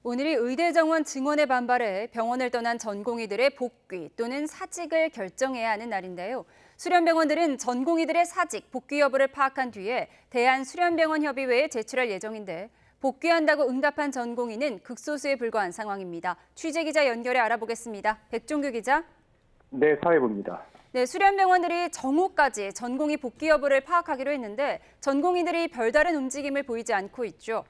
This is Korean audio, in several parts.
오늘이 의대 정원 증원에 반발해 병원을 떠난 전공의들의 복귀 또는 사직을 결정해야 하는 날인데요. 수련병원들은 전공의들의 사직, 복귀 여부를 파악한 뒤에 대한수련병원협의회에 제출할 예정인데 복귀한다고 응답한 전공의는 극소수에 불과한 상황입니다. 취재기자 연결해 알아보겠습니다. 백종규 기자. 네, 사회부입니다. 네, 수련병원들이 정오까지 전공의 복귀 여부를 파악하기로 했는데 전공의들이 별다른 움직임을 보이지 않고 있죠.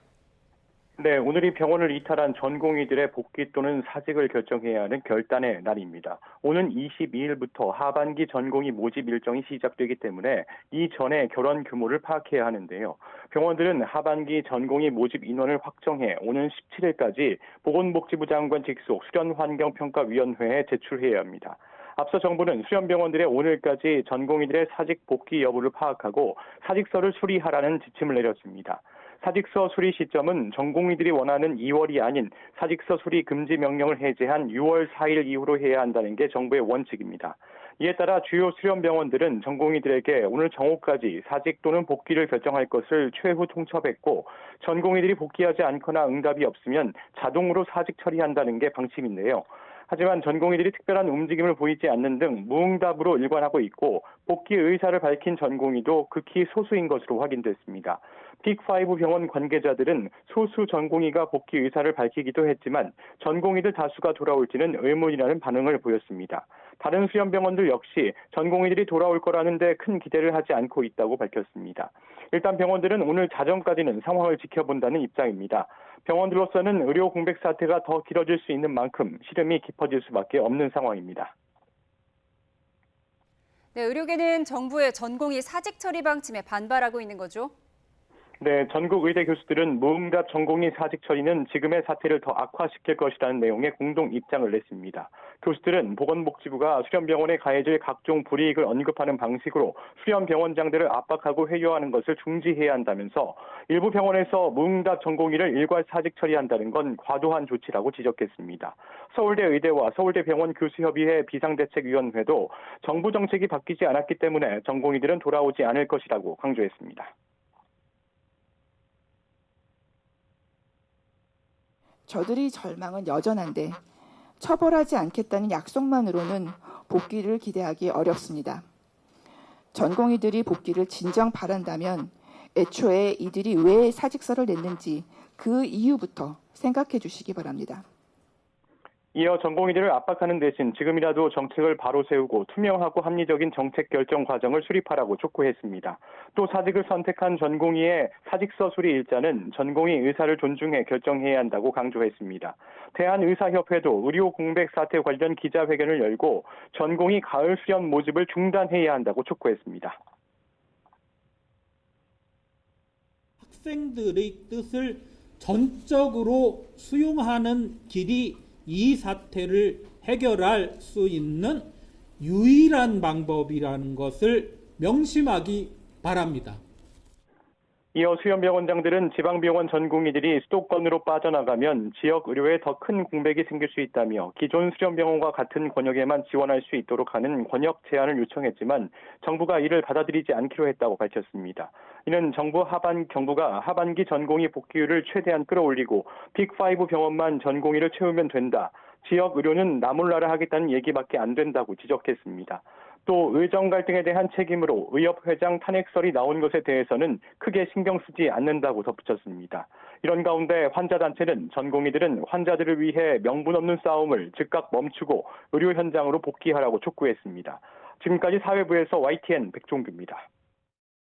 네, 오늘이 병원을 이탈한 전공의들의 복귀 또는 사직을 결정해야 하는 결단의 날입니다. 오는 22일부터 하반기 전공의 모집 일정이 시작되기 때문에 이전에 결원 규모를 파악해야 하는데요. 병원들은 하반기 전공의 모집 인원을 확정해 오는 17일까지 보건복지부 장관 직속 수련환경평가위원회에 제출해야 합니다. 앞서 정부는 수련병원들의 오늘까지 전공의들의 사직 복귀 여부를 파악하고 사직서를 수리하라는 지침을 내렸습니다. 사직서 수리 시점은 전공의들이 원하는 2월이 아닌 사직서 수리 금지 명령을 해제한 6월 4일 이후로 해야 한다는 게 정부의 원칙입니다. 이에 따라 주요 수련병원들은 전공의들에게 오늘 정오까지 사직 또는 복귀를 결정할 것을 최후 통첩했고 전공의들이 복귀하지 않거나 응답이 없으면 자동으로 사직 처리한다는 게 방침인데요. 하지만 전공의들이 특별한 움직임을 보이지 않는 등 무응답으로 일관하고 있고 복귀 의사를 밝힌 전공의도 극히 소수인 것으로 확인됐습니다. 빅5 병원 관계자들은 소수 전공의가 복귀 의사를 밝히기도 했지만 전공의들 다수가 돌아올지는 의문이라는 반응을 보였습니다. 다른 수련병원들 역시 전공의들이 돌아올 거라는데 큰 기대를 하지 않고 있다고 밝혔습니다. 일단 병원들은 오늘 자정까지는 상황을 지켜본다는 입장입니다. 병원들로서는 의료 공백 사태가 더 길어질 수 있는 만큼 시름이 깊어질 수밖에 없는 상황입니다. 네, 의료계는 정부의 전공의 사직 처리 방침에 반발하고 있는 거죠. 네, 전국 의대 교수들은 무응답 전공의 사직 처리는 지금의 사태를 더 악화시킬 것이라는 내용의 공동 입장을 냈습니다. 교수들은 보건복지부가 수련병원에 가해질 각종 불이익을 언급하는 방식으로 수련병원장들을 압박하고 회유하는 것을 중지해야 한다면서 일부 병원에서 무응답 전공의를 일괄 사직 처리한다는 건 과도한 조치라고 지적했습니다. 서울대 의대와 서울대병원 교수협의회 비상대책위원회도 정부 정책이 바뀌지 않았기 때문에 전공의들은 돌아오지 않을 것이라고 강조했습니다. 저들의 절망은 여전한데 처벌하지 않겠다는 약속만으로는 복귀를 기대하기 어렵습니다. 전공의들이 복귀를 진정 바란다면 애초에 이들이 왜 사직서를 냈는지 그 이유부터 생각해 주시기 바랍니다. 이어 전공의들을 압박하는 대신 지금이라도 정책을 바로 세우고 투명하고 합리적인 정책 결정 과정을 수립하라고 촉구했습니다. 또 사직을 선택한 전공의의 사직서 수리 일자는 전공의 의사를 존중해 결정해야 한다고 강조했습니다. 대한의사협회도 의료 공백 사태 관련 기자회견을 열고 전공의 가을 수련 모집을 중단해야 한다고 촉구했습니다. 학생들의 뜻을 전적으로 수용하는 길이 이 사태를 해결할 수 있는 유일한 방법이라는 것을 명심하기 바랍니다. 이어 수련병원장들은 지방병원 전공의들이 수도권으로 빠져나가면 지역 의료에 더 큰 공백이 생길 수 있다며 기존 수련병원과 같은 권역에만 지원할 수 있도록 하는 권역 제한을 요청했지만 정부가 이를 받아들이지 않기로 했다고 밝혔습니다. 이는 정부가 하반기 전공의 복귀율을 최대한 끌어올리고 빅5 병원만 전공의를 채우면 된다. 지역 의료는 나몰라라 하겠다는 얘기밖에 안 된다고 지적했습니다. 또 의정 갈등에 대한 책임으로 의협회장 탄핵설이 나온 것에 대해서는 크게 신경 쓰지 않는다고 덧붙였습니다. 이런 가운데 환자단체는 전공의들은 환자들을 위해 명분 없는 싸움을 즉각 멈추고 의료 현장으로 복귀하라고 촉구했습니다. 지금까지 사회부에서 YTN 백종규입니다.